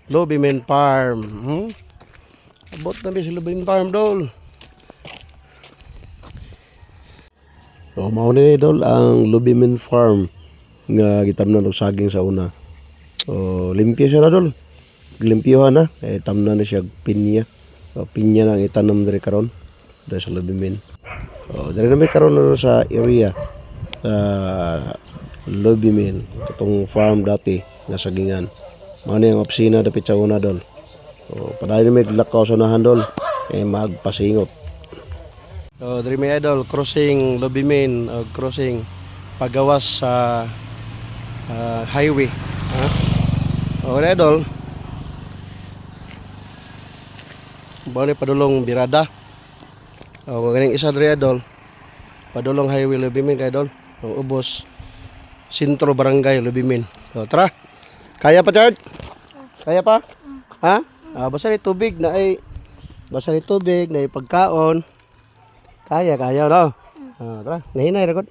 Lubimin Farm. Abot na ba si Lubimin Farm, Dol? So, mauna ni Dol ang Lubimin Farm nga gitamnan og saging sa una. So, limpyo siya na, Dol. Limpyohan na. Tamnan na siya pinya. So, pinya na ang itanam diri karon dahil sa Lubimin. So, diri na may karon na sa area sa Lubimin. Itong farm dati nga sagingan. Mao ni ang opisina dapit sa una, Dol. So, padayon may lakaw sa unahan, Dol. Magpasingot. So, diri may idol, crossing Lubimin, crossing pagawas sa highway. Okay, idol. Bali padulong Birada. Ganing isa diri, idol. Padulong highway Lubimin kay idol. Ang ubos Sentro Barangay Lubimin. So, tara. Kaya pa, Chard? Kaya pa? Ha? Basta ni tubig na ay pagkaon. Kaya, no? Tara, nahinay, record.